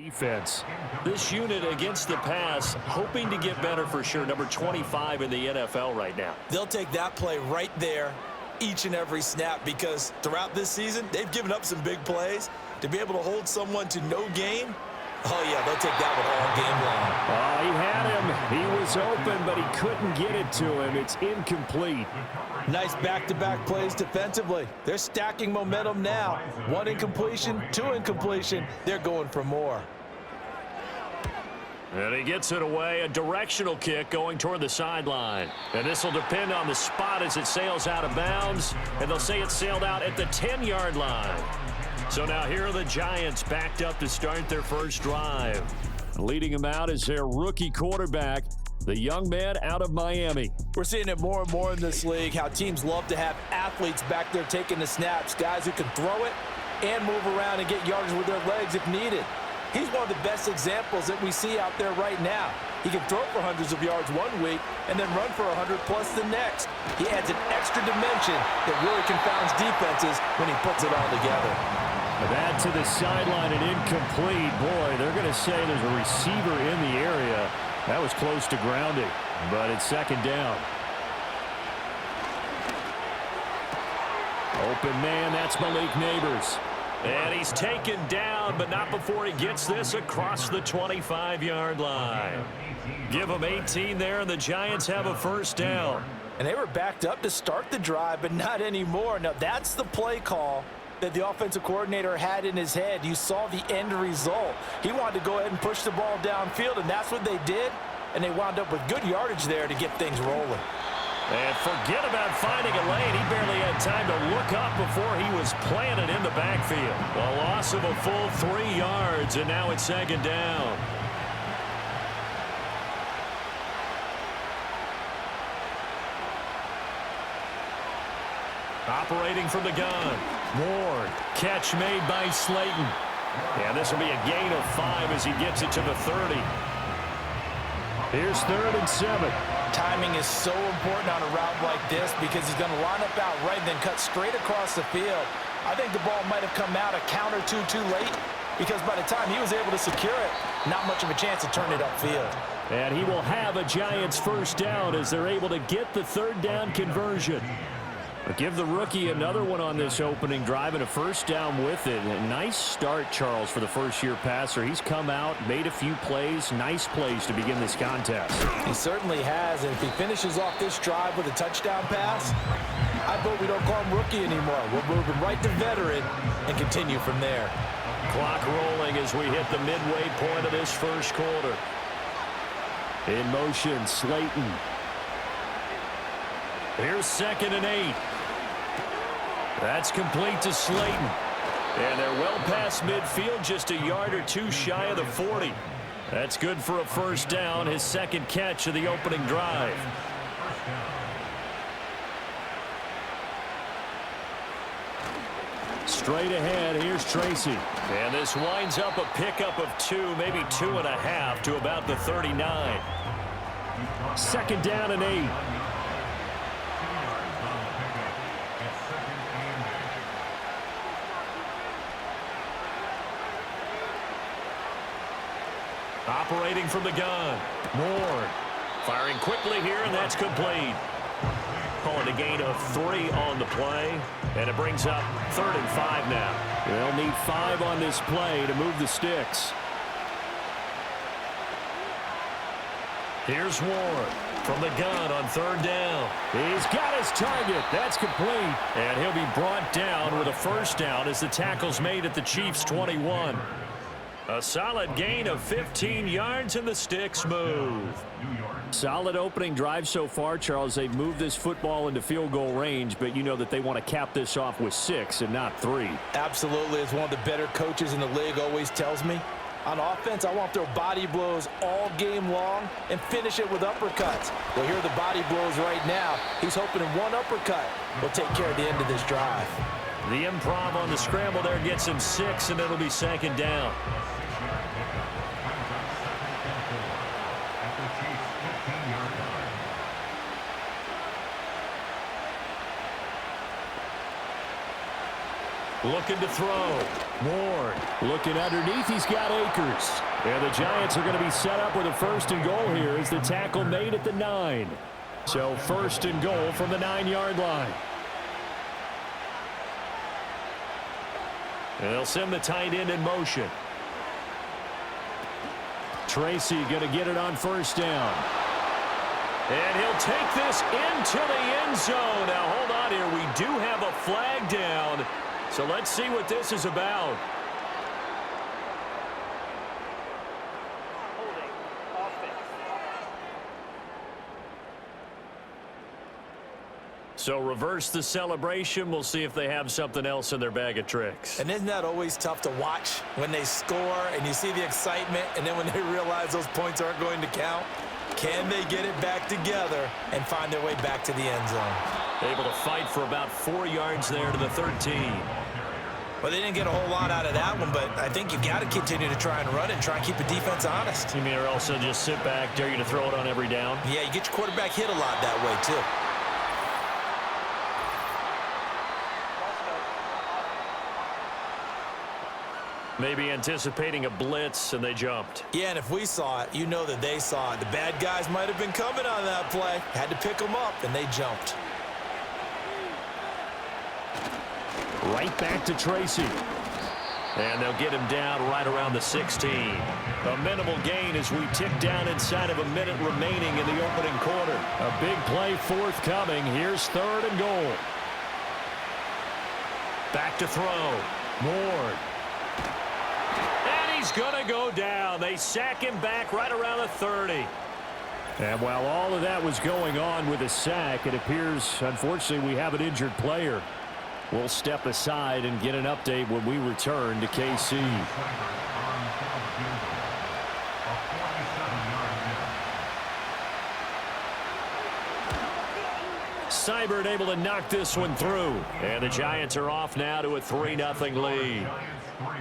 defense. This unit against the pass, hoping to get better for sure. Number 25 in the NFL right now. They'll take that play right there each and every snap because throughout this season, they've given up some big plays. To be able to hold someone to no gain, oh, yeah, they'll take that one all game long. Oh, he had him. He was open, but he couldn't get it to him. It's incomplete. Nice back-to-back plays defensively. They're stacking momentum now. One incompletion, two incompletion. They're going for more. And he gets it away. A directional kick going toward the sideline. And this will depend on the spot as it sails out of bounds. And they'll say it sailed out at the 10-yard line. So now here are the Giants backed up to start their first drive. Leading them out is their rookie quarterback, the young man out of Miami. We're seeing it more and more in this league, how teams love to have athletes back there taking the snaps, guys who can throw it and move around and get yardage with their legs if needed. He's one of the best examples that we see out there right now. He can throw for hundreds of yards one week and then run for 100+ the next. He adds an extra dimension that really confounds defenses when he puts it all together. That to the sideline and incomplete. Boy, they're going to say there's a receiver in the area. That was close to grounding, but it's second down. Open man, that's Malik Nabers. And he's taken down, but not before he gets this across the 25-yard line. Give him 18 there, and the Giants have a first down. And they were backed up to start the drive, but not anymore. Now, that's the play call that the offensive coordinator had in his head. You saw the end result. He wanted to go ahead and push the ball downfield, and that's what they did. And they wound up with good yardage there to get things rolling. And forget about finding a lane. He barely had time to look up before he was planted in the backfield. A loss of a full 3 yards, and now it's second down. Operating from the gun. Ward. Catch made by Slayton. And this will be a gain of 5 as he gets it to the 30. Here's 3rd and 7. Timing is so important on a route like this because he's going to line up out right and then cut straight across the field. I think the ball might have come out a count or two too late because by the time he was able to secure it, not much of a chance to turn it upfield. And he will have a Giants first down as they're able to get the 3rd down conversion. But give the rookie another one on this opening drive and a first down with it. A nice start, Charles, for the first-year passer. He's come out, made a few plays, nice plays to begin this contest. He certainly has, and if he finishes off this drive with a touchdown pass, I vote we don't call him rookie anymore. We'll move him right to veteran and continue from there. Clock rolling as we hit the midway point of this first quarter. In motion, Slayton. Here's 2nd and 8. That's complete to Slayton. And they're well past midfield, just a yard or two shy of the 40. That's good for a first down, his 2nd catch of the opening drive. Straight ahead, here's Tracy. And this winds up a pickup of 2, maybe 2.5 to about the 39. 2nd down and 8. Operating from the gun. Ward. Firing quickly here, and that's complete. Calling a gain of 3 on the play. And it brings up 3rd and 5 now. They'll need 5 on this play to move the sticks. Here's Ward from the gun on 3rd down. He's got his target. That's complete. And he'll be brought down with a first down as the tackle's made at the Chiefs' 21. A solid gain of 15 yards, and the sticks move. Solid opening drive so far, Charles. They've moved this football into field goal range, but you know that they want to cap this off with 6 and not 3. Absolutely. As one of the better coaches in the league always tells me, on offense, I want to throw body blows all game long and finish it with uppercuts. Well, here are the body blows right now. He's hoping in one uppercut will take care of the end of this drive. The improv on the scramble there gets him 6, and it'll be 2nd down. Looking to throw. Ward. Looking underneath, he's got Akers. And the Giants are going to be set up with a 1st and goal here as the tackle made at the 9. So 1st and goal from the 9-yard line. And they'll send the tight end in motion. Tracy going to get it on 1st down. And he'll take this into the end zone. Now, hold on here. We do have a flag down. So let's see what this is about. So reverse the celebration. We'll see if they have something else in their bag of tricks. And isn't that always tough to watch when they score and you see the excitement, and then when they realize those points aren't going to count? Can they get it back together and find their way back to the end zone? Able to fight for about 4 yards there to the 13. Well, they didn't get a whole lot out of that one, but I think you've got to continue to try and run and try and keep the defense honest. You mean or also just sit back, dare you to throw it on every down? Yeah, you get your quarterback hit a lot that way, too. Maybe anticipating a blitz, and they jumped. Yeah, and if we saw it, you know that they saw it. The bad guys might have been coming on that play. Had to pick them up, and they jumped. Right back to Tracy. And they'll get him down right around the 16. A minimal gain as we tick down inside of a minute remaining in the opening quarter. A big play forthcoming. Here's 3rd and goal. Back to throw. Moore. And he's going to go down. They sack him back right around the 30. And while all of that was going on with a sack, it appears, unfortunately, we have an injured player. We'll step aside and get an update when we return to KC. Seibert able to knock this one through. And the Giants are off now to a 3-0 lead.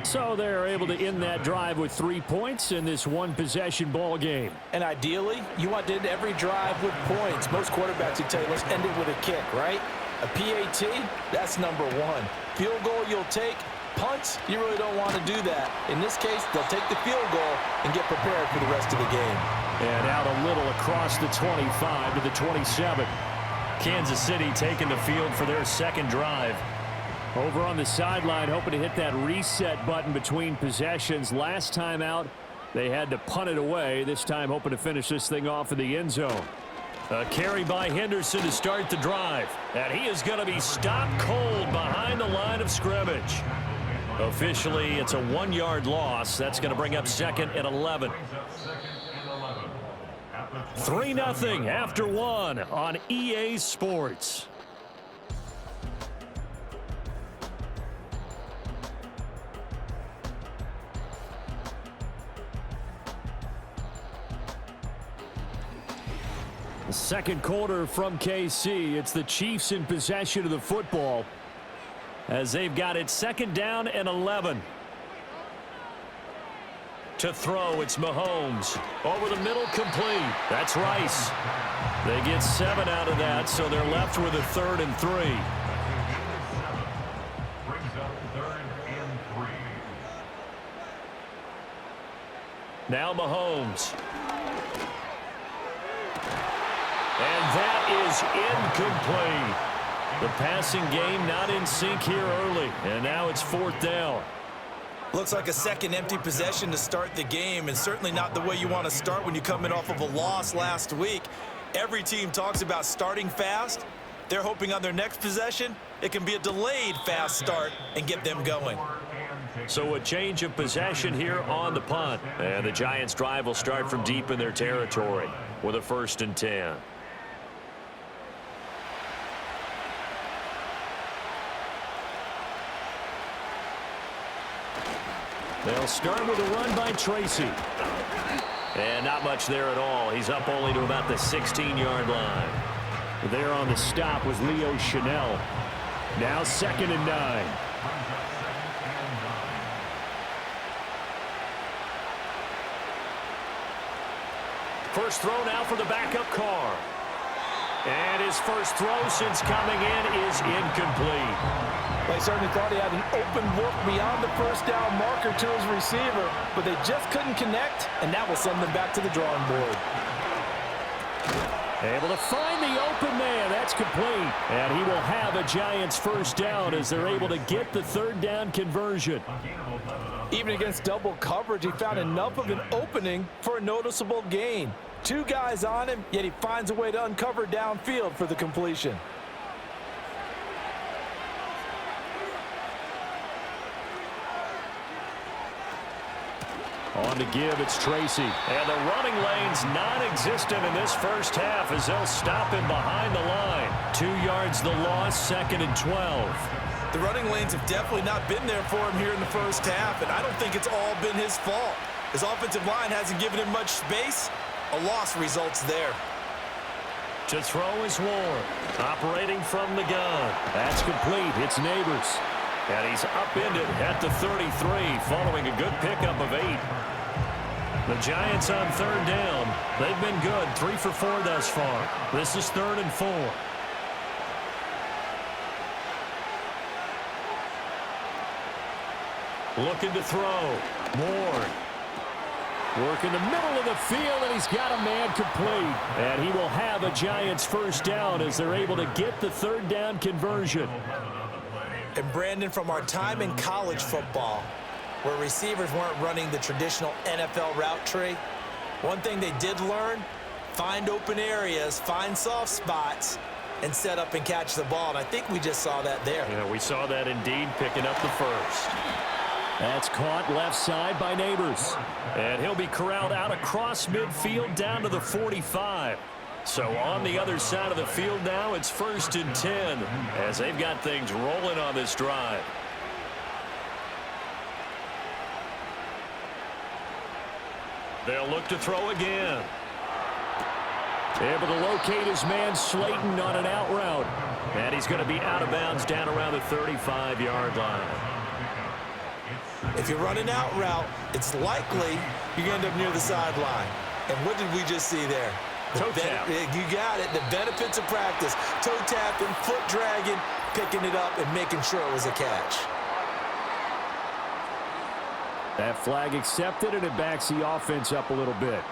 So they're able to end that drive with 3 points in this one-possession ball game. And ideally, you want to end every drive with points. Most quarterbacks would tell you, let's end it with a kick, right? A PAT, that's number 1. Field goal you'll take. Punts, you really don't want to do that. In this case, they'll take the field goal and get prepared for the rest of the game. And out a little across the 25 to the 27. Kansas City taking the field for their second drive. Over on the sideline, hoping to hit that reset button between possessions. Last time out, they had to punt it away. This time, hoping to finish this thing off in the end zone. A carry by Henderson to start the drive. And he is going to be stopped cold behind the line of scrimmage. Officially, it's a 1-yard loss. That's going to bring up 2nd and 11. 3-0 after 1 on EA Sports. The second quarter from KC. It's the Chiefs in possession of the football as they've got it 2nd down and 11. To throw, it's Mahomes. Over the middle, complete. That's Rice. They get 7 out of that, so they're left with a 3rd and 3. Now Mahomes. And that is incomplete. The passing game not in sync here early, and now it's 4th down. Looks like a second empty possession to start the game, and certainly not the way you want to start when you're coming off of a loss last week. Every team talks about starting fast. They're hoping on their next possession, it can be a delayed fast start and get them going. So a change of possession here on the punt. And the Giants' drive will start from deep in their territory with a 1st and 10. They'll start with a run by Tracy. And not much there at all. He's up only to about the 16-yard line. There on the stop was Leo Chanel. Now 2nd and 9. First throw now for the backup Carr. And his first throw since coming in is incomplete. They certainly thought he had an open look beyond the first down marker to his receiver, but they just couldn't connect, and that will send them back to the drawing board. Able to find the open man. That's complete. And he will have a Giants first down as they're able to get the third down conversion. Even against double coverage, he found enough of an opening for a noticeable gain. Two guys on him, yet he finds a way to uncover downfield for the completion. On to give, it's Tracy. And the running lane's non-existent in this first half as they'll stop him behind the line. 2 yards the loss, 2nd and 12. The running lanes have definitely not been there for him here in the first half, and I don't think it's all been his fault. His offensive line hasn't given him much space. A loss results there. To throw is Ward. Operating from the gun. That's complete. It's Neighbors. And he's upended at the 33 following a good pickup of 8. The Giants on third down. They've been good. 3 for 4 thus far. This is 3rd and 4. Looking to throw. Ward. Work in the middle of the field, and he's got a man complete. And he will have a Giants first down as they're able to get the third down conversion. And Brandon, from our time in college football, where receivers weren't running the traditional NFL route tree, one thing they did learn, find open areas, find soft spots, and set up and catch the ball. And I think we just saw that there. Yeah, we saw that indeed, picking up the first. That's caught left side by Neighbors. And he'll be corralled out across midfield down to the 45. So on the other side of the field now, it's 1st and 10 as they've got things rolling on this drive. They'll look to throw again. Able to locate his man Slayton on an out route. And he's going to be out of bounds down around the 35-yard line. If you run an out route, it's likely you're going to end up near the sideline. And what did we just see there? Toe tap. You got it. The benefits of practice. Toe tapping, foot dragging, picking it up, and making sure it was a catch. That flag accepted, and it backs the offense up a little bit.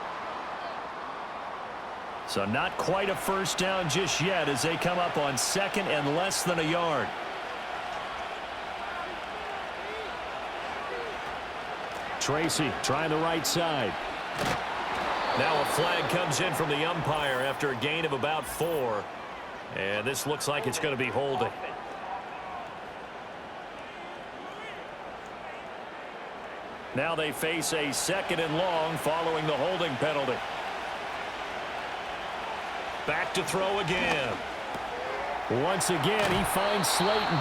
So not quite a first down just yet as they come up on 2nd and less than a yard. Tracy trying the right side. Now a flag comes in from the umpire after a gain of about 4. And this looks like it's going to be holding. Now they face a 2nd and long following the holding penalty. Back to throw again. Once again, he finds Slayton.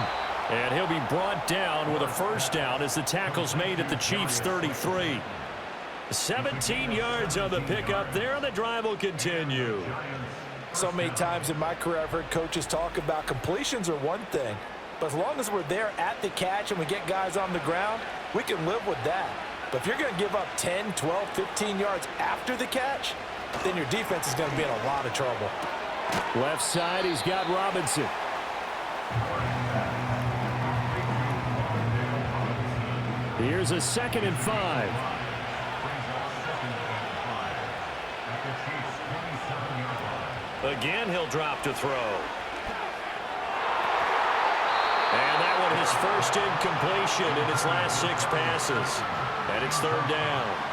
And he'll be brought down with a first down as the tackle's made at the Chiefs' 33. 17 yards on the pickup there, and the drive will continue. So many times in my career, I've heard coaches talk about completions are one thing, but as long as we're there at the catch and we get guys on the ground, we can live with that. But if you're going to give up 10, 12, 15 yards after the catch, then your defense is going to be in a lot of trouble. Left side, he's got Robinson. Here's a 2nd and 5. Again, he'll drop to throw. And that one his first incompletion in his last 6 passes. And it's 3rd down.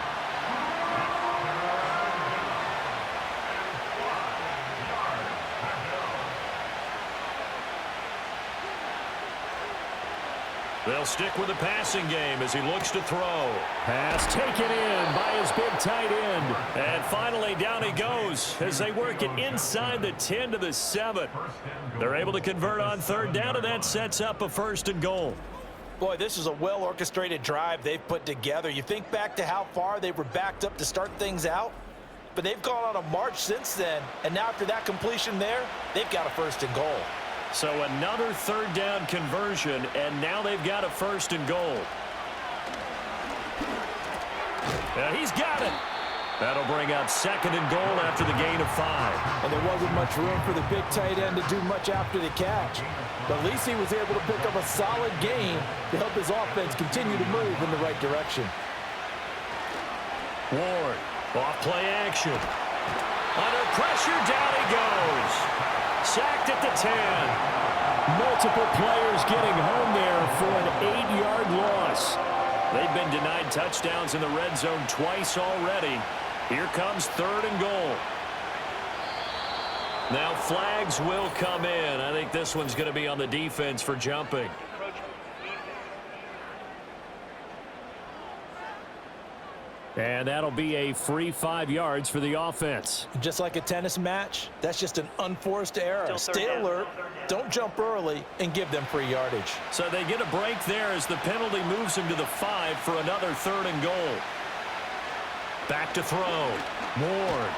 They'll stick with the passing game as he looks to throw. Pass taken in by his big tight end. And finally down he goes as they work it inside the 10 to the 7. They're able to convert on 3rd down, and that sets up a 1st and goal. Boy, this is a well-orchestrated drive they've put together. You think back to how far they were backed up to start things out, but they've gone on a march since then, and now after that completion there, they've got a 1st and goal. So another 3rd down conversion, and now they've got a 1st and goal. He's got it. That'll bring up 2nd and goal after the gain of 5. And there wasn't much room for the big tight end to do much after the catch. But at least he was able to pick up a solid gain to help his offense continue to move in the right direction. Ward, off play action. Under pressure, down he goes. Sacked at the 10. Multiple players getting home there for an 8-yard loss. They've been denied touchdowns in the red zone twice already. Here comes 3rd and goal. Now flags will come in. I think this one's going to be on the defense for jumping. And that'll be a free 5 yards for the offense. Just like a tennis match, that's just an unforced error. Stay alert, don't jump early, and give them free yardage. So they get a break there as the penalty moves them to the 5 for another 3rd and goal. Back to throw. Ward.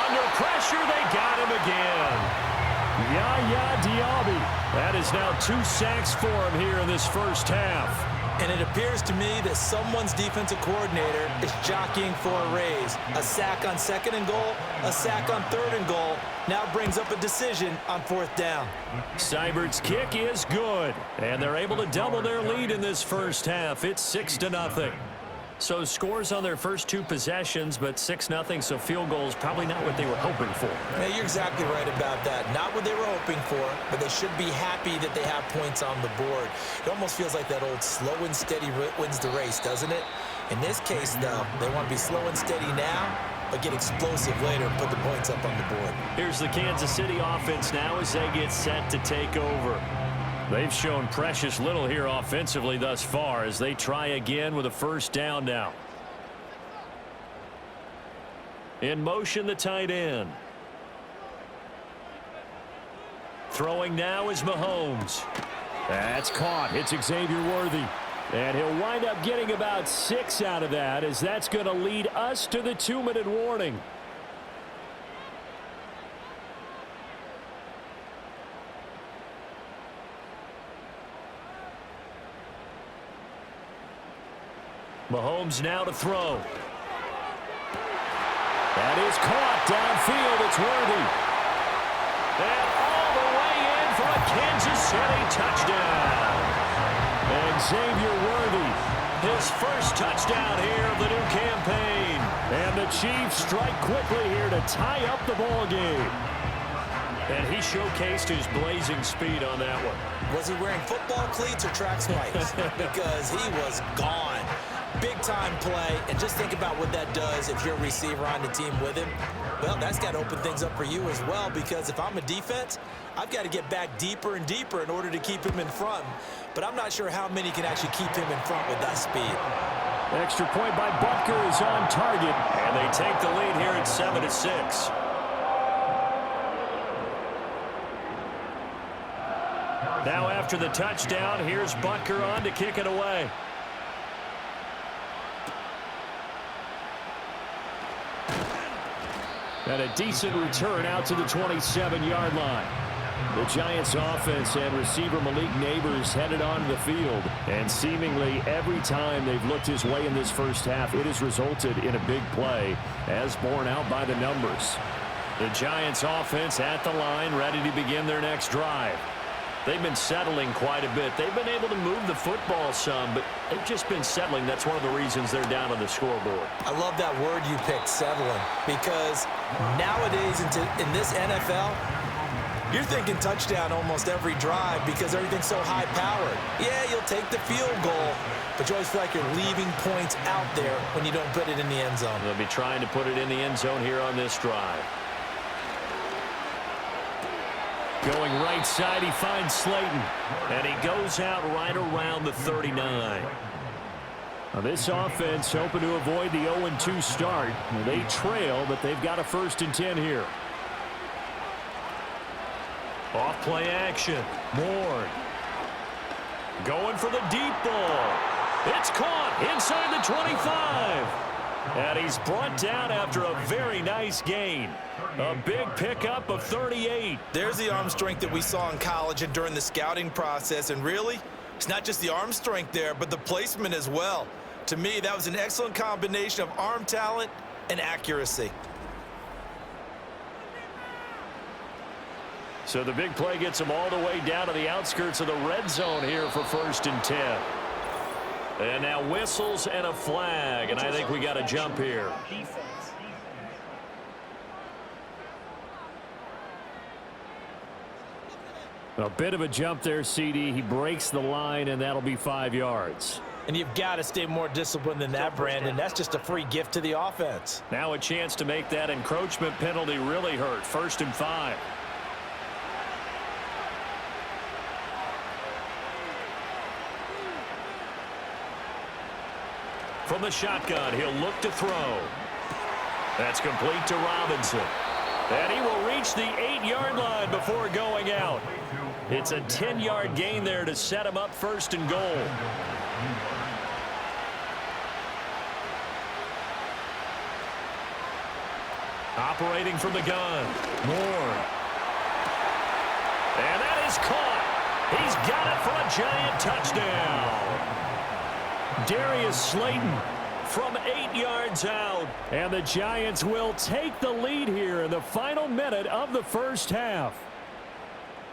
Under pressure, they got him again. Yaya Diaby. That is now 2 sacks for him here in this first half. And it appears to me that someone's defensive coordinator is jockeying for a raise. A sack on 2nd and goal, a sack on 3rd and goal. Now brings up a decision on 4th down. Seibert's kick is good. And they're able to double their lead in this first half. It's 6-0. So scores on their first 2 possessions, but 6-0, so field goals probably not what they were hoping for. Yeah, you're exactly right about that. Not what they were hoping for, but they should be happy that they have points on the board. It almost feels like that old slow and steady wins the race, doesn't it? In this case, though, they want to be slow and steady now, but get explosive later and put the points up on the board. Here's the Kansas City offense now as they get set to take over. They've shown precious little here offensively thus far as they try again with a 1st down now. In motion, the tight end. Throwing now is Mahomes. That's caught. It's Xavier Worthy. And he'll wind up getting about 6 out of that as that's going to lead us to the 2-minute warning. Mahomes now to throw. That is caught downfield. It's Worthy. And all the way in for a Kansas City touchdown. And Xavier Worthy, his first touchdown here of the new campaign. And the Chiefs strike quickly here to tie up the ball game. And he showcased his blazing speed on that one. Was he wearing football cleats or track spikes? Because he was gone. Big-time play, and just think about what that does if you're a receiver on the team with him. Well, that's got to open things up for you as well, because if I'm a defense, I've got to get back deeper and deeper in order to keep him in front. But I'm not sure how many can actually keep him in front with that speed. Extra point by Butker is on target, and they take the lead here at 7-6. Now after the touchdown, here's Butker on to kick it away. And a decent return out to the 27-yard line. The Giants offense and receiver Malik Neighbors headed onto the field. And seemingly every time they've looked his way in this first half, it has resulted in a big play, as borne out by the numbers. The Giants offense at the line, ready to begin their next drive. They've been settling quite a bit. They've been able to move the football some, but they've just been settling. That's one of the reasons they're down on the scoreboard. I love that word you picked, settling, because nowadays in this NFL, you're thinking touchdown almost every drive because everything's so high-powered. Yeah, you'll take the field goal, but you always feel like you're leaving points out there when you don't put it in the end zone. They'll be trying to put it in the end zone here on this drive. Going right side, he finds Slayton. And he goes out right around the 39. Now this offense hoping to avoid the 0-2 start. They trail, but they've got a 1st and 10 here. Off play action. Ward. Going for the deep ball. It's caught inside the 25. And he's brought down after a very nice gain. A big pickup of 38. There's the arm strength that we saw in college and during the scouting process. And really, it's not just the arm strength there, but the placement as well. To me, that was an excellent combination of arm talent and accuracy. So the big play gets them all the way down to the outskirts of the red zone here for 1st and 10. And now whistles and a flag, and I think we got a jump here. A bit of a jump there, CD. He breaks the line, and that'll be 5 yards. And you've got to stay more disciplined than that, Brandon. That's just a free gift to the offense. Now a chance to make that encroachment penalty really hurt. 1st and 5. From the shotgun, he'll look to throw. That's complete to Robinson. And he will reach the 8-yard line before going out. It's a 10-yard gain there to set him up 1st and goal. Operating from the gun. Moore. And that is caught. He's got it for a Giant touchdown. Darius Slayton from 8 yards out. And the Giants will take the lead here in the final minute of the first half.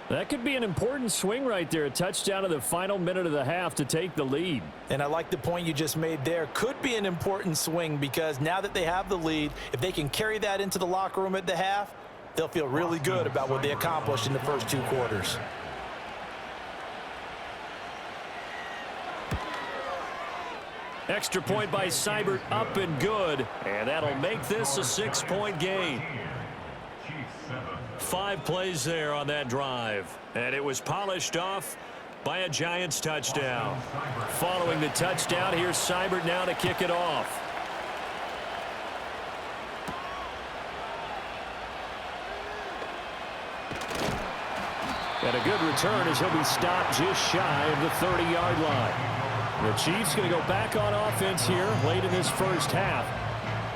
That could be an important swing right there. A touchdown in the final minute of the half to take the lead. And I like the point you just made there. Could be an important swing because now that they have the lead, if they can carry that into the locker room at the half, they'll feel really good about what they accomplished in the first 2 quarters. Extra point by Seibert, up and good. And that'll make this a 6-point game. 5 plays there on that drive. And it was polished off by a Giants touchdown. Following the touchdown, here's Seibert now to kick it off. And a good return as he'll be stopped just shy of the 30-yard line. The Chiefs going to go back on offense here late in this first half.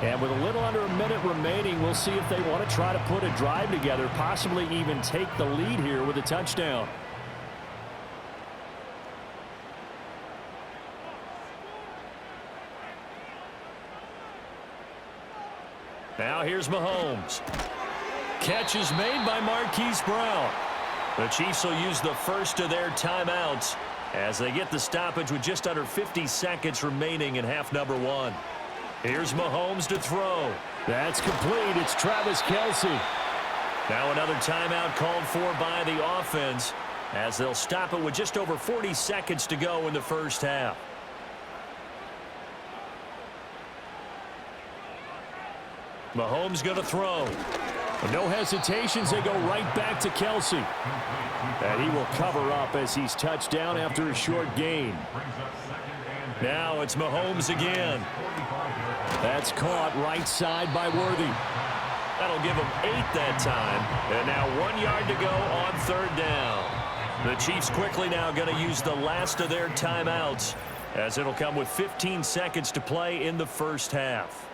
And with a little under a minute remaining, we'll see if they want to try to put a drive together, possibly even take the lead here with a touchdown. Now here's Mahomes. Catch is made by Marquise Brown. The Chiefs will use the first of their timeouts as they get the stoppage with just under 50 seconds remaining in half number 1. Here's Mahomes to throw. That's complete. It's Travis Kelce. Now another timeout called for by the offense as they'll stop it with just over 40 seconds to go in the first half. Mahomes going to throw. No hesitations. They go right back to Kelce. And he will cover up as he's touched down after a short gain. Now it's Mahomes again. That's caught right side by Worthy. That'll give him 8 that time. And now 1 yard to go on 3rd down. The Chiefs quickly now going to use the last of their timeouts as it'll come with 15 seconds to play in the first half.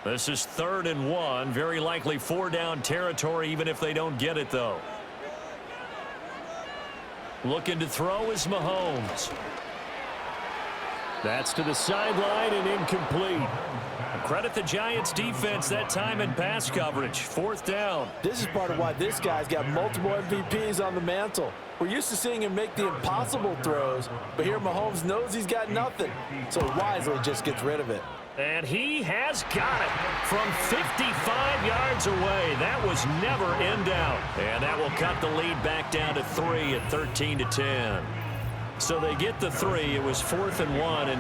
This is 3rd and 1. Very likely 4-down territory even if they don't get it, though. Looking to throw is Mahomes. That's to the sideline and incomplete. Credit the Giants defense that time in pass coverage. 4th down. This is part of why this guy's got multiple MVPs on the mantle. We're used to seeing him make the impossible throws, but here Mahomes knows he's got nothing, so wisely just gets rid of it. And he has got it from 55 yards away. That was never in doubt. And that will cut the lead back down to 3 at 13-10. So they get the 3. It was 4th and 1, and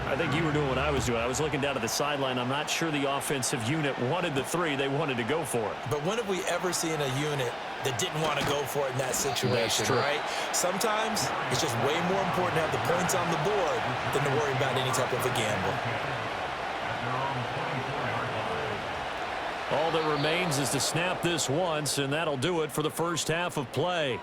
I think you were doing what I was doing. I was looking down at the sideline. I'm not sure the offensive unit wanted the 3. They wanted to go for it. But when have we ever seen a unit that didn't want to go for it in that situation, right? Sometimes it's just way more important to have the points on the board than to worry about any type of a gamble. All that remains is to snap this once, and that'll do it for the first half of play.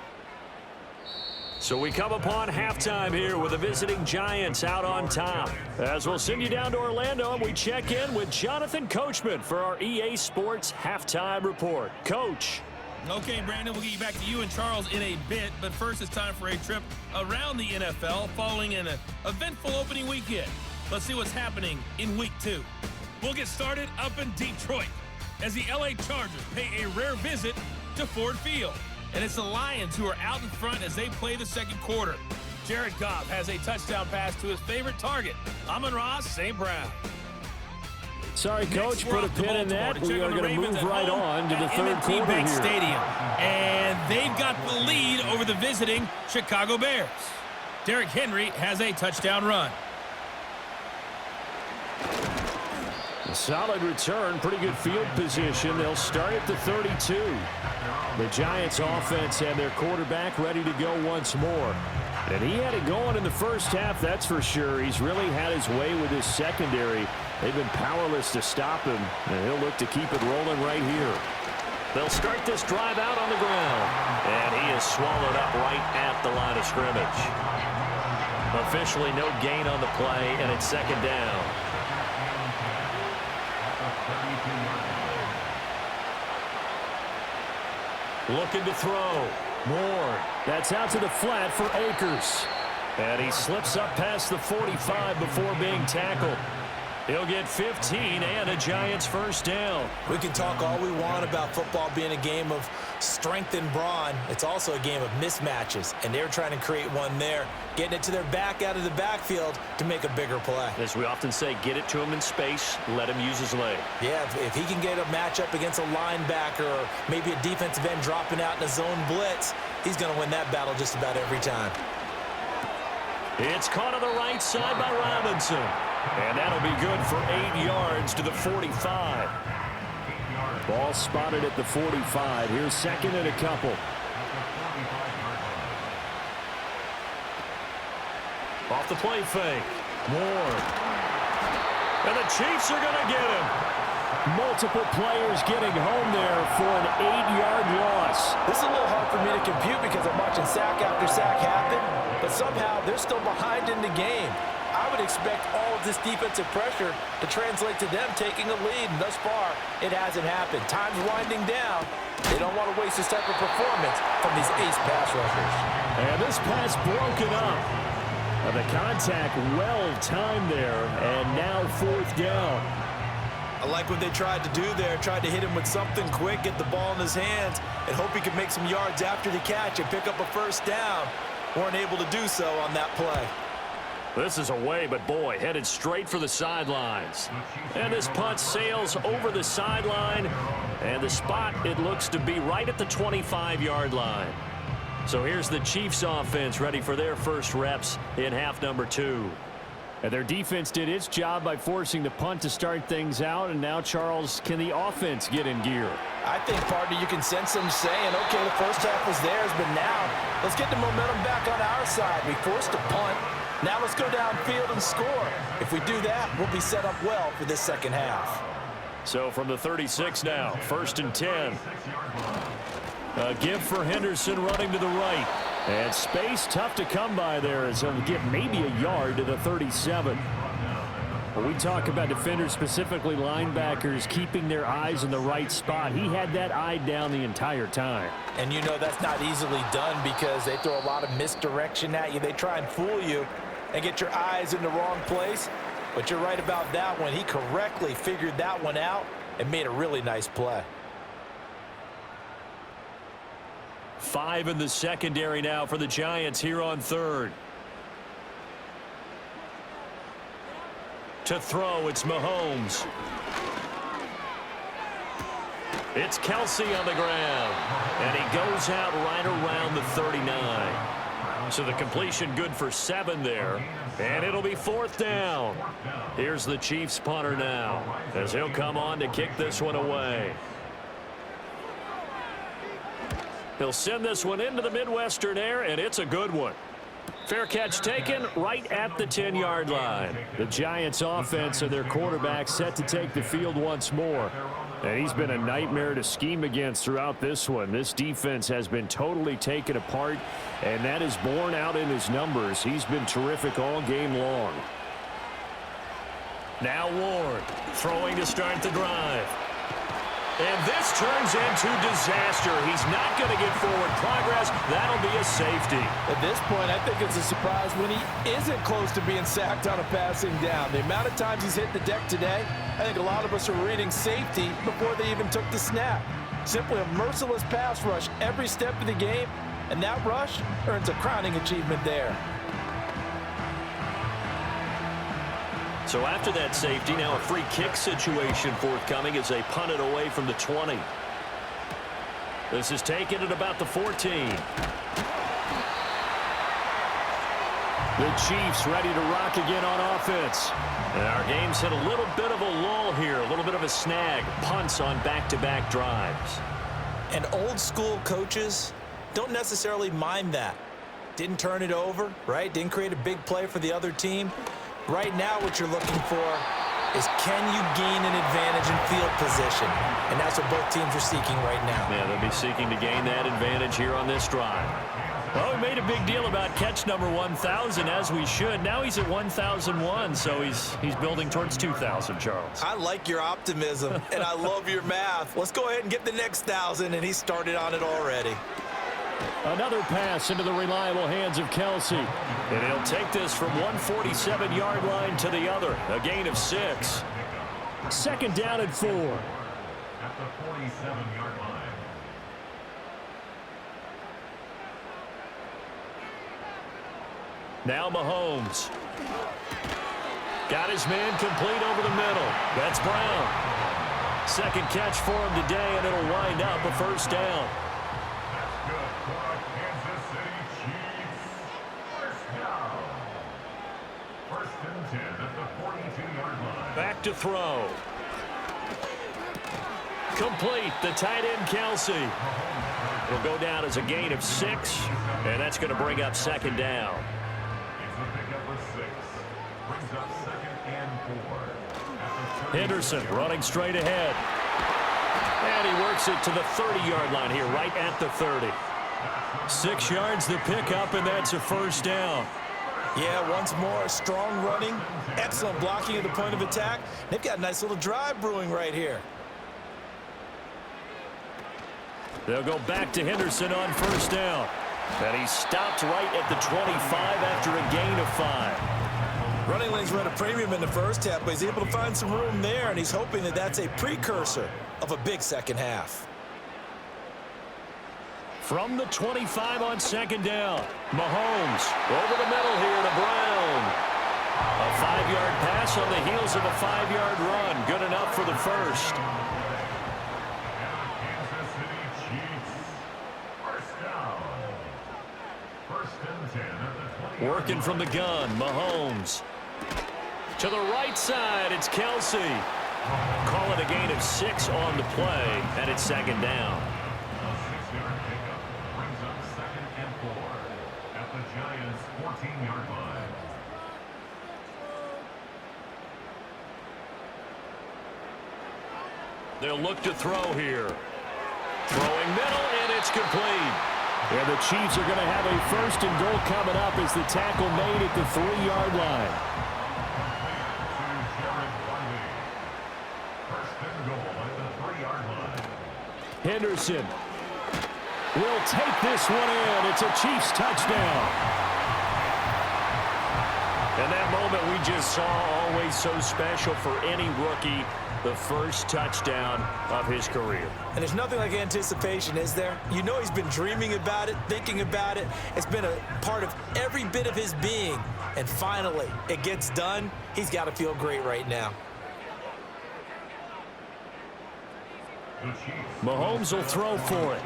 So we come upon halftime here with the visiting Giants out on top. As we'll send you down to Orlando, and we check in with Jonathan Coachman for our EA Sports Halftime Report. Coach. Okay, Brandon, we'll get you back to you and Charles in a bit, but first it's time for a trip around the NFL following an eventful opening weekend. Let's see what's happening in Week 2. We'll get started up in Detroit as the LA Chargers pay a rare visit to Ford Field. And it's the Lions who are out in front as they play the second quarter. Jared Goff has a touchdown pass to his favorite target, Amon-Ra St. Brown. Sorry, Coach, put a pin in that. We are going to move right on to the third quarter Bank here. Stadium. And they've got the lead over the visiting Chicago Bears. Derrick Henry has a touchdown run. A solid return, pretty good field position. They'll start at the 32. The Giants offense and their quarterback ready to go once more. And he had it going in the first half, that's for sure. He's really had his way with his secondary. They've been powerless to stop him, and he'll look to keep it rolling right here. They'll start this drive out on the ground, and he is swallowed up right at the line of scrimmage. Officially no gain on the play, and it's second down. Looking to throw. Moore. That's out to the flat for Akers. And he slips up past the 45 before being tackled. He'll get 15 and a Giants first down. We can talk all we want about football being a game of strength and brawn. It's also a game of mismatches, and they're trying to create one there, getting it to their back out of the backfield to make a bigger play. As we often say, get it to him in space, let him use his leg. Yeah, if he can get a matchup against a linebacker or maybe a defensive end dropping out in a zone blitz, he's going to win that battle just about every time. It's caught on the right side by Robinson. And that'll be good for 8 yards to the 45. Ball spotted at the 45. Here's second and a couple. Off the play fake. Moore. And the Chiefs are going to get him. Multiple players getting home there for an 8-yard loss. This is a little hard for me to compute because I'm watching sack after sack happen, but somehow they're still behind in the game. I would expect all of this defensive pressure to translate to them taking a lead, and thus far, it hasn't happened. Time's winding down. They don't want to waste this type of performance from these ace pass rushers. And this pass broken up. The contact well-timed there, and now fourth down. I like what they tried to do there, tried to hit him with something quick, get the ball in his hands, and hope he could make some yards after the catch and pick up a first down. Weren't able to do so on that play. This is away, but boy, headed straight for the sidelines. And this punt sails over the sideline, and the spot, it looks to be right at the 25-yard line. So here's the Chiefs offense ready for their first reps in half number 2. And their defense did its job by forcing the punt to start things out, and now, Charles, can the offense get in gear? I think, partner, you can sense them saying, okay, the first half was theirs, but now let's get the momentum back on our side. We forced a punt. Now let's go downfield and score. If we do that, we'll be set up well for this second half. So from the 36 now, first and 10. A give for Henderson running to the right. And space tough to come by there as he'll get maybe a yard to the 37. When we talk about defenders, specifically linebackers, keeping their eyes in the right spot, he had that eye down the entire time. And you know that's not easily done because they throw a lot of misdirection at you. They try and fool you and get your eyes in the wrong place. But you're right about that one. He correctly figured that one out and made a really nice play. 5 in the secondary now for the Giants here on third. To throw, it's Mahomes. It's Kelsey on the ground. And he goes out right around the 39. So the completion good for 7 there. And it'll be fourth down. Here's the Chiefs punter now, as he'll come on to kick this one away. He'll send this one into the Midwestern air, and it's a good one. Fair catch taken right at the 10-yard line. The Giants offense and their quarterback set to take the field once more. And he's been a nightmare to scheme against throughout this one. This defense has been totally taken apart, and that is borne out in his numbers. He's been terrific all game long. Now Ward throwing to start the drive. And this turns into disaster. He's not going to get forward progress. That'll be a safety. At this point, I think it's a surprise when he isn't close to being sacked on a passing down. The amount of times he's hit the deck today, I think a lot of us are reading safety before they even took the snap. Simply a merciless pass rush every step of the game, and that rush earns a crowning achievement there. So after that safety, now a free kick situation forthcoming as they punt it away from the 20. This is taken at about the 14. The Chiefs ready to rock again on offense. And our game's hit a little bit of a lull here, a little bit of a snag. Punts on back-to-back drives. And old school coaches don't necessarily mind that. Didn't turn it over, right? Didn't create a big play for the other team. Right now what you're looking for is can you gain an advantage in field position? And that's what both teams are seeking right now. Yeah, they'll be seeking to gain that advantage here on this drive. Well, we made a big deal about catch number 1,000, as we should. Now he's at 1,001, so he's building towards 2,000, Charles. I like your optimism, and I love your math. Let's go ahead and get the next 1,000, and he started on it already. Another pass into the reliable hands of Kelsey. And he'll take this from 147-yard line to the other. A gain of 6. Second down and 4. At the 47-yard line. Now Mahomes. Got his man complete over the middle. That's Brown. Second catch for him today, and it'll wind up a first down. Back to throw. Complete. The tight end, Kelsey. It'll go down as a gain of 6, and that's going to bring up second down. Henderson running straight ahead. And he works it to the 30-yard line here, right at the 30. 6 yards the pickup, and that's a first down. Yeah, once more, strong running, excellent blocking at the point of attack. They've got a nice little drive brewing right here. They'll go back to Henderson on first down. And he stopped right at the 25 after a gain of 5. Running lanes run a premium in the first half, but he's able to find some room there, and he's hoping that that's a precursor of a big second half. From the 25 on second down, Mahomes over the middle here to Brown. A 5-yard pass on the heels of a 5-yard run. Good enough for the first. Working from the gun, Mahomes. To the right side, it's Kelsey. Call it a gain of 6 on the play, and it's second down. They'll look to throw here. Throwing middle, and it's complete. And the Chiefs are going to have a first and goal coming up as the tackle made at the 3-yard line. Henderson will take this one in. It's a Chiefs touchdown. And that moment we just saw, always so special for any rookie, the first touchdown of his career. And there's nothing like anticipation, is there? You know he's been dreaming about it, thinking about it. It's been a part of every bit of his being. And finally, it gets done. He's got to feel great right now. Mahomes will throw for it.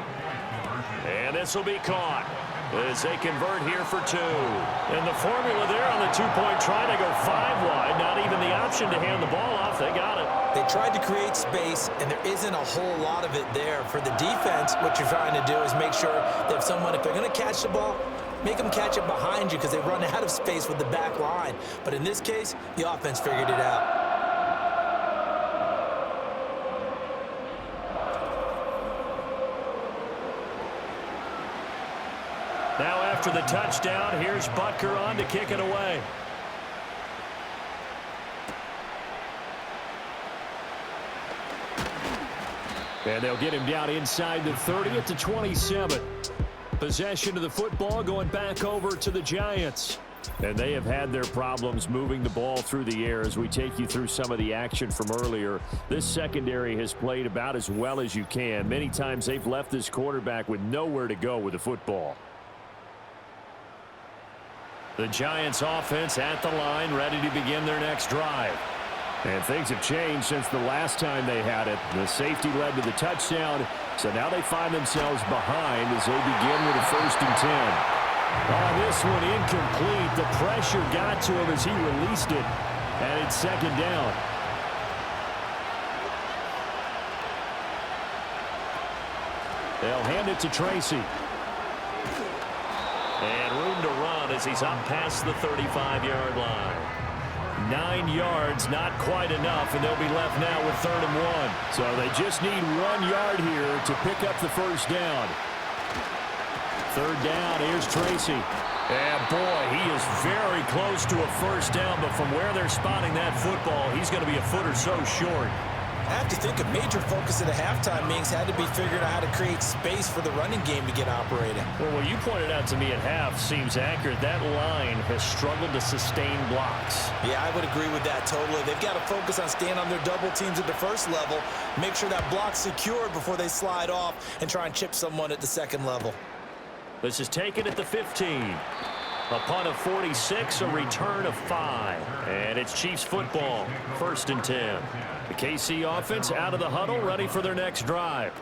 And this will be caught as they convert here for 2. And the formula there on the 2-point try to go 5 wide. Not even the option to hand the ball off. They got it. They tried to create space, and there isn't a whole lot of it there. For the defense, what you're trying to do is make sure that if they're going to catch the ball, make them catch it behind you because they run out of space with the back line. But in this case, the offense figured it out. Now after the touchdown, here's Butker on to kick it away. And they'll get him down inside the 30 at the 27. Possession of the football going back over to the Giants. And they have had their problems moving the ball through the air as we take you through some of the action from earlier. This secondary has played about as well as you can. Many times they've left this quarterback with nowhere to go with the football. The Giants offense at the line, ready to begin their next drive. And things have changed since the last time they had it. The safety led to the touchdown, so now they find themselves behind as they begin with a 1st and 10. Oh, this one incomplete. The pressure got to him as he released it, and it's 2nd down. They'll hand it to Tracy. And room to run as he's up past the 35-yard line. 9 yards, not quite enough, and they'll be left now with 3rd and 1. So they just need 1 yard here to pick up the 1st down. 3rd down, here's Tracy. And boy, he is very close to a 1st down, but from where they're spotting that football, he's going to be a foot or so short. I have to think a major focus at a halftime meetings had to be figuring out how to create space for the running game to get operating. Well, what you pointed out to me at half seems accurate. That line has struggled to sustain blocks. Yeah, I would agree with that totally. They've got to focus on staying on their double teams at the 1st level, make sure that block's secured before they slide off and try and chip someone at the 2nd level. This is taken at the 15. A punt of 46, a return of 5. And it's Chiefs football, 1st and 10. The KC offense out of the huddle, ready for their next drive.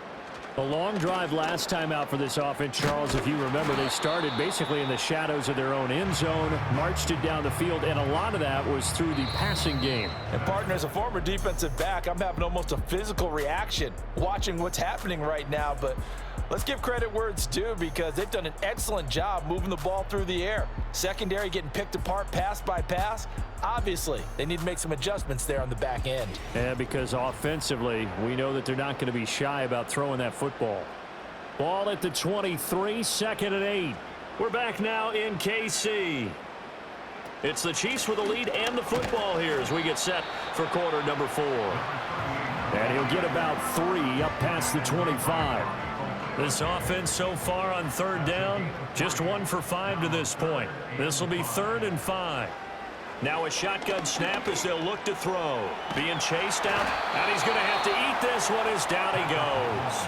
A long drive last time out for this offense, Charles. If you remember, they started basically in the shadows of their own end zone, marched it down the field, and a lot of that was through the passing game. And partner, as a former defensive back, I'm having almost a physical reaction watching what's happening right now, but let's give credit where it's due because they've done an excellent job moving the ball through the air. Secondary getting picked apart pass by pass. Obviously, they need to make some adjustments there on the back end. Yeah, because offensively, we know that they're not going to be shy about throwing that football. Ball at the 23, 2nd and 8. We're back now in KC. It's the Chiefs with the lead and the football here as we get set for quarter number 4. And he'll get about 3 up past the 25. This offense so far on 3rd down, just 1 for 5 to this point. This will be 3rd and 5. Now a shotgun snap as they'll look to throw. Being chased out, and he's going to have to eat this one as down he goes.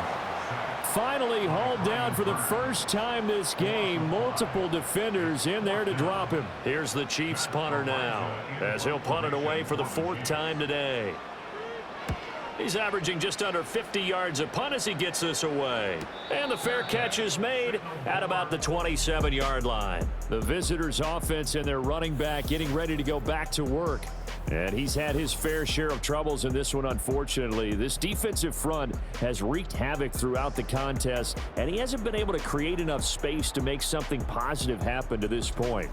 Finally hauled down for the first time this game. Multiple defenders in there to drop him. Here's the Chiefs punter now as he'll punt it away for the 4th time today. He's averaging just under 50 yards a punt as he gets this away. And the fair catch is made at about the 27-yard line. The visitors' offense and their running back getting ready to go back to work. And he's had his fair share of troubles in this one, unfortunately. This defensive front has wreaked havoc throughout the contest, and he hasn't been able to create enough space to make something positive happen to this point.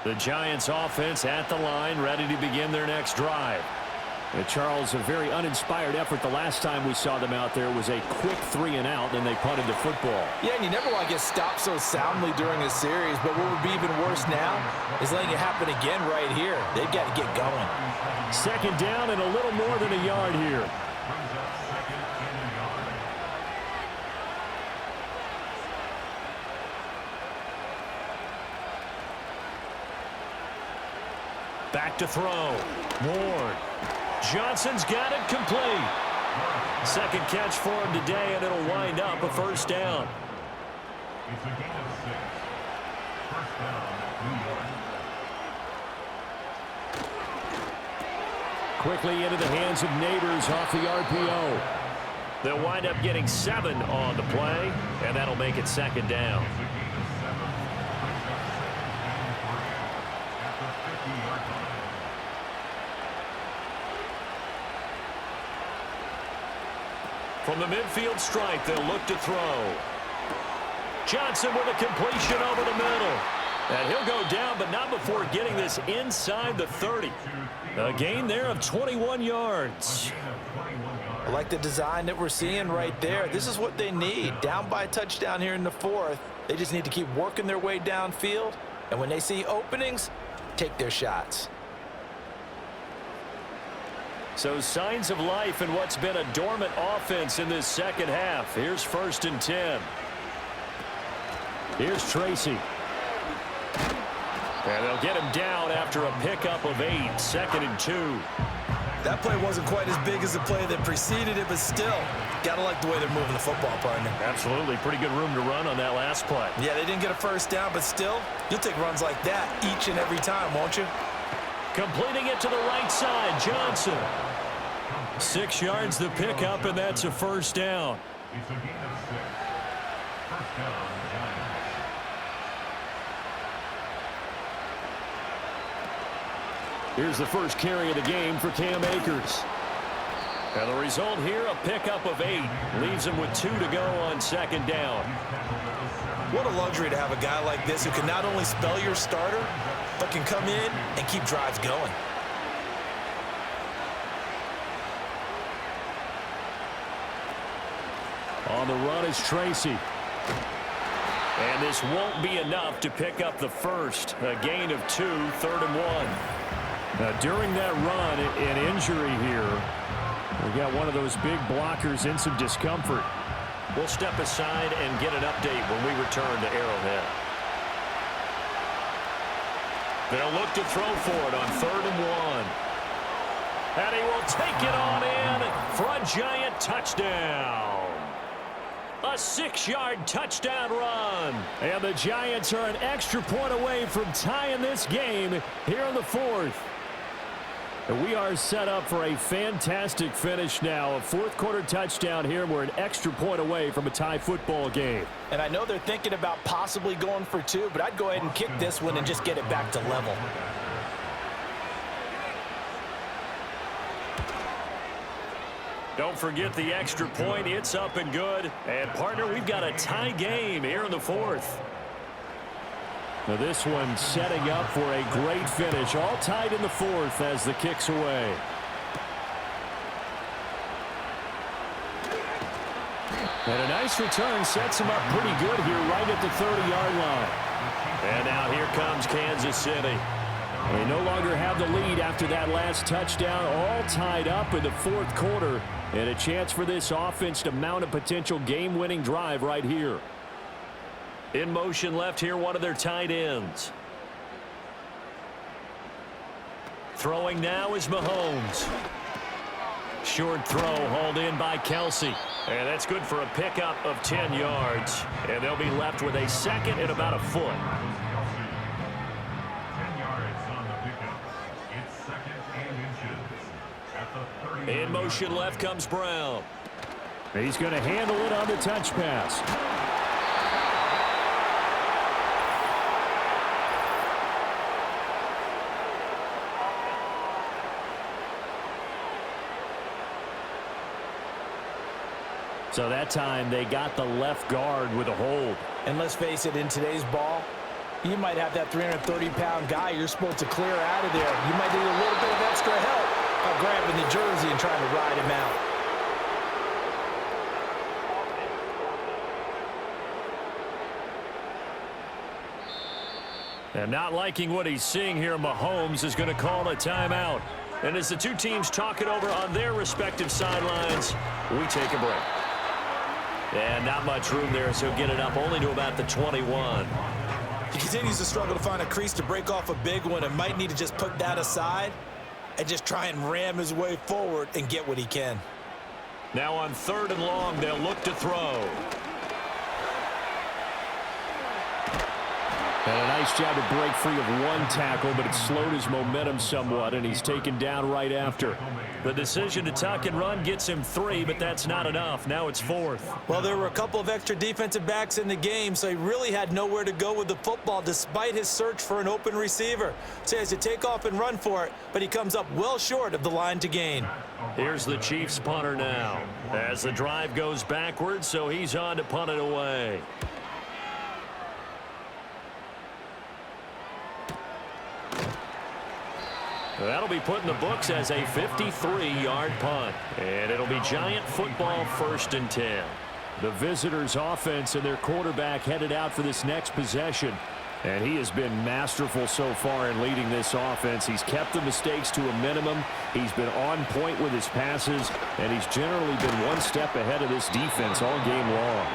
The Giants offense at the line, ready to begin their next drive. Charles, a very uninspired effort the last time we saw them out there was a quick 3 and out, and they punted the football. Yeah, and you never want to get stopped so soundly during a series, but what would be even worse now is letting it happen again right here. They've got to get going. 2nd down and a little more than a yard here. Back to throw. Ward. Johnson's got it complete. 2nd catch for him today, and it'll wind up a 1st down. It's a gain of 6. 1st down, New York. Quickly into the hands of Neighbors off the RPO. They'll wind up getting 7 on the play, and that'll make it 2nd down. From the midfield stripe, they'll look to throw. Johnson with a completion over the middle. And he'll go down, but not before getting this inside the 30. A gain there of 21 yards. I like the design that we're seeing right there. This is what they need. Down by a touchdown here in the 4th. They just need to keep working their way downfield. And when they see openings, take their shots. So signs of life in what's been a dormant offense in this second half. Here's 1st and 10. Here's Tracy. And they'll get him down after a pickup of 8. 2nd and 2. That play wasn't quite as big as the play that preceded it, but still, gotta like the way they're moving the football, partner. Absolutely. Pretty good room to run on that last play. Yeah, they didn't get a first down, but still, you'll take runs like that each and every time, won't you? Completing it to the right side, Johnson. 6 yards the pickup, and that's a 1st down. It's a gain of 6. First down, Giants. Here's the first carry of the game for Cam Akers. And the result here, a pickup of 8. Leaves him with 2 to go on 2nd down. What a luxury to have a guy like this who can not only spell your starter, but can come in and keep drives going. On the run is Tracy. And this won't be enough to pick up the first. A gain of 2, 3rd and 1. Now, during that run, an injury here. We got one of those big blockers in some discomfort. We'll step aside and get an update when we return to Arrowhead. They'll look to throw for it on 3rd and 1. And he will take it on in for a Giant touchdown. A 6-yard touchdown run. And the Giants are an extra point away from tying this game here in the 4th. And we are set up for a fantastic finish now. A 4th quarter touchdown here. We're an extra point away from a tie football game. And I know they're thinking about possibly going for 2, but I'd go ahead and kick this one and just get it back to level. Don't forget the extra point. It's up and good. And, partner, we've got a tie game here in the 4th. Now this one setting up for a great finish. All tied in the 4th as the kick's away. And a nice return sets him up pretty good here right at the 30-yard line. And now here comes Kansas City. They no longer have the lead after that last touchdown. All tied up in the 4th quarter. And a chance for this offense to mount a potential game-winning drive right here. In motion left here, one of their tight ends. Throwing now is Mahomes. Short throw hauled in by Kelsey. And that's good for a pickup of 10 yards. And they'll be left with a 2nd and about a foot. 10 yards on the pickup. It's 2nd and inches. At the 30. In motion left comes Brown. He's going to handle it on the touch pass. So that time they got the left guard with a hold. And let's face it, in today's ball, you might have that 330-pound guy you're supposed to clear out of there. You might need a little bit of extra help by grabbing the jersey and trying to ride him out. And not liking what he's seeing here, Mahomes is going to call a timeout. And as the two teams talk it over on their respective sidelines, we take a break. And not much room there, so get it up only to about the 21. He continues to struggle to find a crease to break off a big one and might need to just put that aside and just try and ram his way forward and get what he can. Now on 3rd and long, they'll look to throw. And a nice job to break free of one tackle, but it slowed his momentum somewhat, and he's taken down right after. The decision to tuck and run gets him 3, but that's not enough. Now it's 4th. Well, there were a couple of extra defensive backs in the game, so he really had nowhere to go with the football despite his search for an open receiver. So he has to take off and run for it, but he comes up well short of the line to gain. Here's the Chiefs punter now as the drive goes backwards, so he's on to punt it away. That'll be put in the books as a 53-yard punt. And it'll be Giant football 1st and 10. The visitors' offense and their quarterback headed out for this next possession. And he has been masterful so far in leading this offense. He's kept the mistakes to a minimum. He's been on point with his passes, and he's generally been one step ahead of this defense all game long.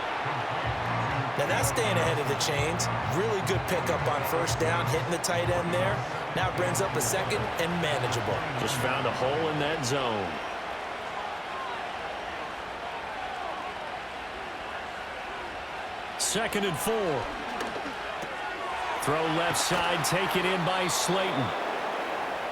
Now that's staying ahead of the chains. Really good pickup on first down, hitting the tight end there. Now it brings up a second and manageable. Just found a hole in that zone. Second and 4. Throw left side, taken in by Slayton.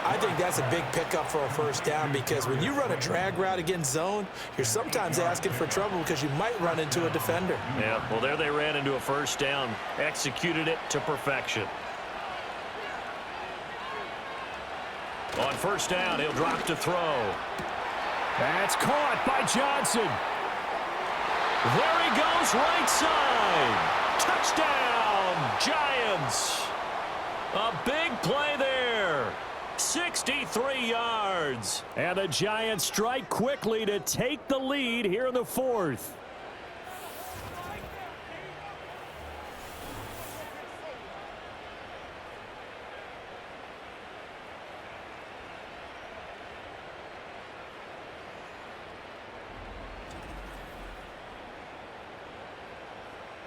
I think that's a big pickup for a first down because when you run a drag route against zone, you're sometimes asking for trouble because you might run into a defender. Yeah, well, there they ran into a first down. Executed it to perfection. On first down, he'll drop to throw. That's caught by Johnson. There he goes, right side. Touchdown, Giants. A big play there. 63 yards. And the Giants strike quickly to take the lead here in the fourth.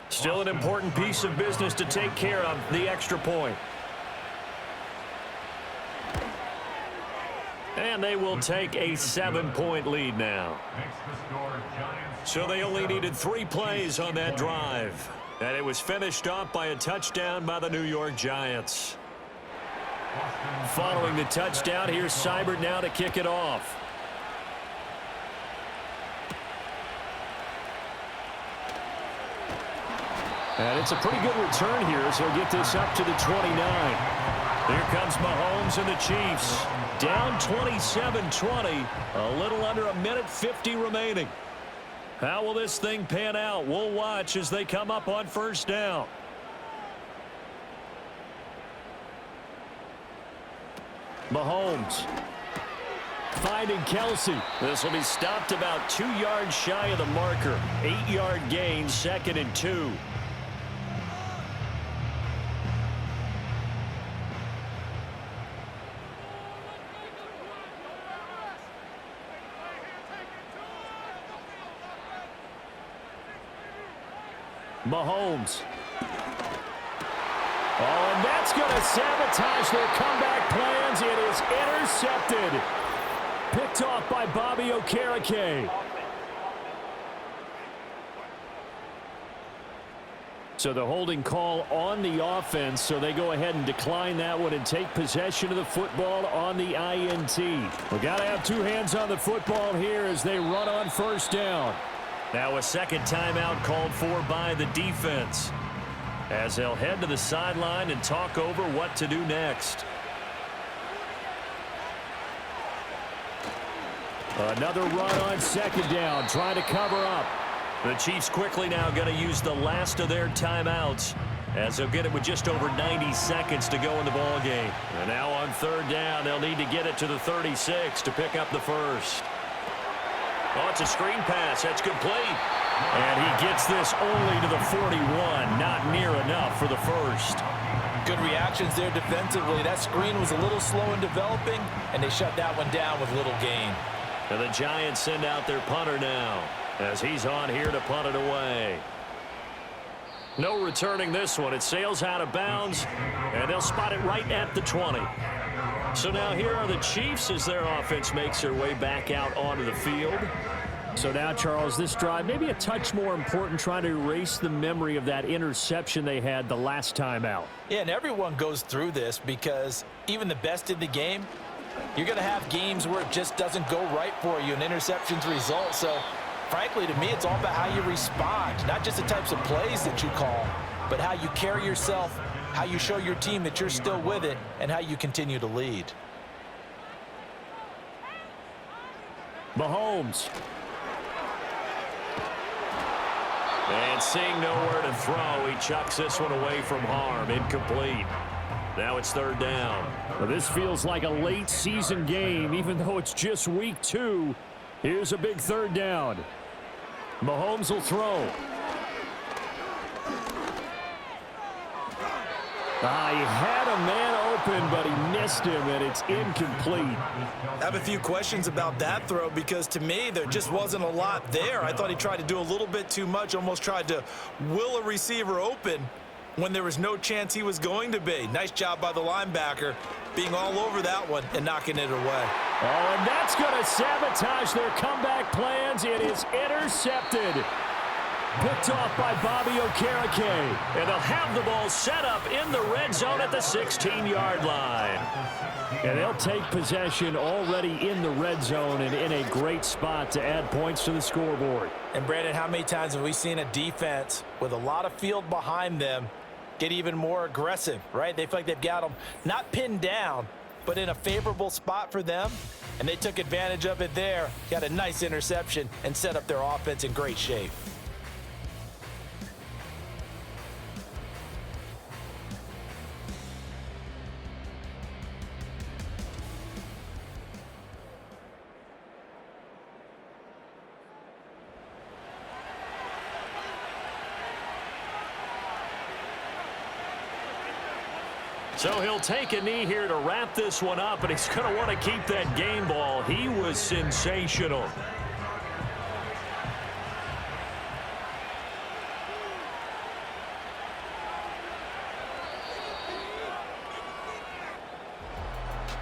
Still an important piece of business to take care of, the extra point. And they will take a 7-point lead now. So they only needed 3 plays on that drive. And it was finished off by a touchdown by the New York Giants. Following the touchdown, here's Seibert now to kick it off. And it's a pretty good return here, so he'll get this up to the 29. Here comes Mahomes and the Chiefs. Down 27-20, a little under a minute 50 remaining. How will this thing pan out? We'll watch as they come up on first down. Mahomes finding Kelsey. This will be stopped about 2 yards shy of the marker. 8-yard gain, 2nd and 2. Mahomes. Oh, and that's going to sabotage their comeback plans. It is intercepted. Picked off by Bobby Okereke. So the holding call on the offense, so they go ahead and decline that one and take possession of the football on the INT. We've got to have 2 hands on the football here as they run on first down. Now a second timeout called for by the defense as they'll head to the sideline and talk over what to do next. Another run on second down, trying to cover up. The Chiefs quickly now going to use the last of their timeouts as they'll get it with just over 90 seconds to go in the ball game. And now on third down, they'll need to get it to the 36 to pick up the first. Oh, it's a screen pass. That's complete. And he gets this only to the 41. Not near enough for the first. Good reactions there defensively. That screen was a little slow in developing, and they shut that one down with little gain. And the Giants send out their punter now as he's on here to punt it away. No returning this one. It sails out of bounds, and they'll spot it right at the 20. So now here are the Chiefs as their offense makes their way back out onto the field. So now, Charles, this drive maybe a touch more important, trying to erase the memory of that interception they had the last time out. Yeah, and everyone goes through this because even the best in the game, you're going to have games where it just doesn't go right for you and interceptions result. So, frankly, to me, it's all about how you respond, not just the types of plays that you call, but how you carry yourself, how you show your team that you're still with it, and how you continue to lead. Mahomes. And seeing nowhere to throw, he chucks this one away from harm. Incomplete. Now it's third down. Well, this feels like a late season game, even though it's just week 2. Here's a big third down. Mahomes will throw. He had a man open, but he missed him, and it's incomplete. I have a few questions about that throw because to me there just wasn't a lot there. I thought he tried to do a little bit too much, almost tried to will a receiver open when there was no chance he was going to be. Nice job by the linebacker being all over that one and knocking it away. Oh, and that's going to sabotage their comeback plans. It is intercepted. Picked off by Bobby Okereke. And they'll have the ball set up in the red zone at the 16-yard line. And they'll take possession already in the red zone and in a great spot to add points to the scoreboard. And Brandon, how many times have we seen a defense with a lot of field behind them get even more aggressive, right? They feel like they've got them not pinned down, but in a favorable spot for them. And they took advantage of it there, got a nice interception, and set up their offense in great shape. So he'll take a knee here to wrap this one up, and he's going to want to keep that game ball. He was sensational.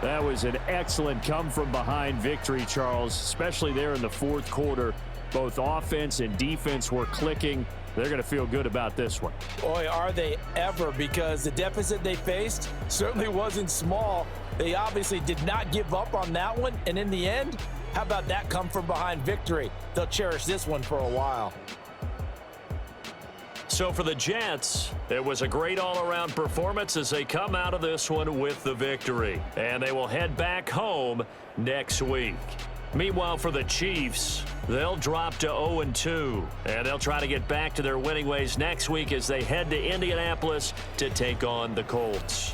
That was an excellent come-from-behind victory, Charles, especially there in the fourth quarter. Both offense and defense were clicking. They're going to feel good about this one. Boy, are they ever, because the deficit they faced certainly wasn't small. They obviously did not give up on that one, and in the end, how about that come-from-behind victory? They'll cherish this one for a while. So for the Jets, it was a great all-around performance as they come out of this one with the victory. And they will head back home next week. Meanwhile, for the Chiefs, they'll drop to 0-2, and they'll try to get back to their winning ways next week as they head to Indianapolis to take on the Colts.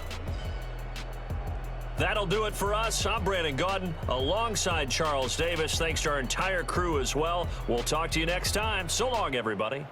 That'll do it for us. I'm Brandon Gaudin alongside Charles Davis. Thanks to our entire crew as well. We'll talk to you next time. So long, everybody.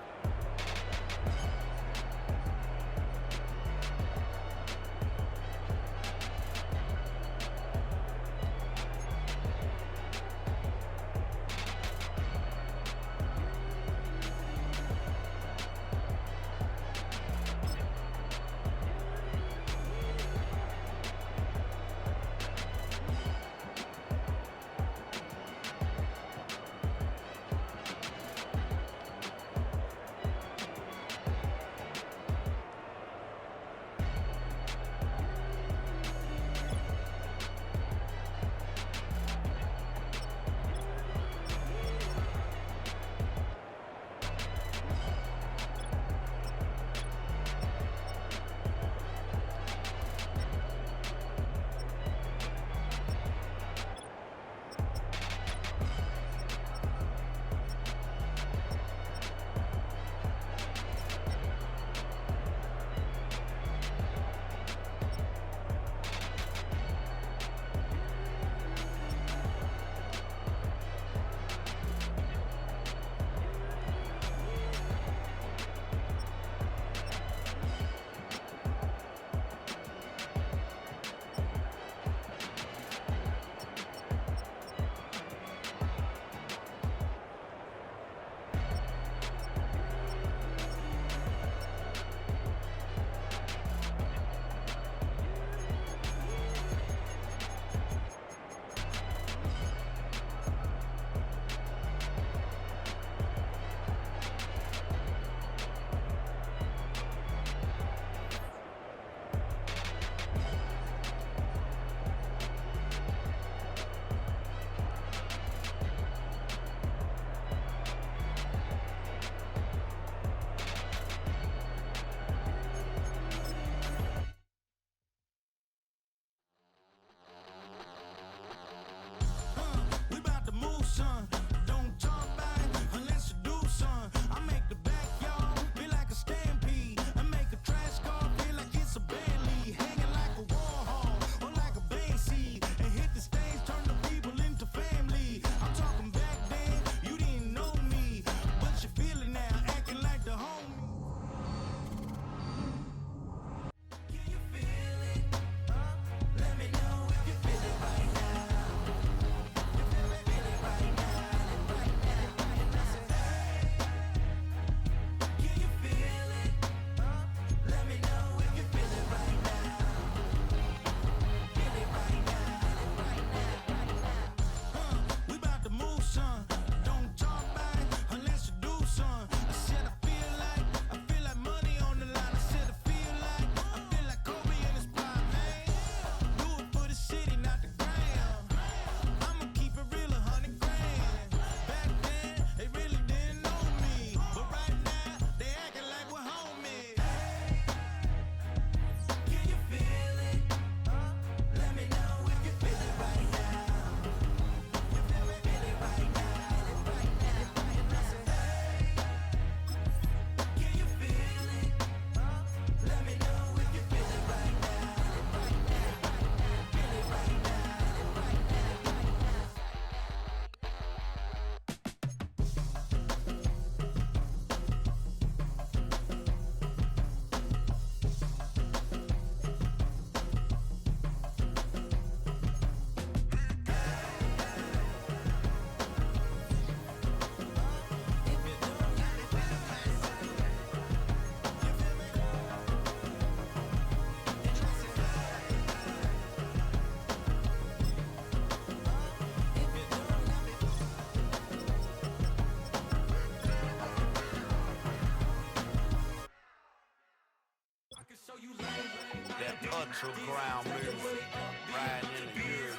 to ground music. Riding in the years.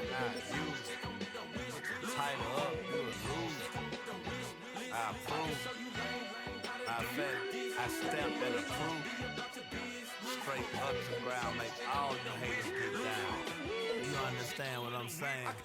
Not you. Tighten up, you a loser. I approve. I bet I step and approve. Straight up to ground, make all you haters get down. You understand what I'm saying?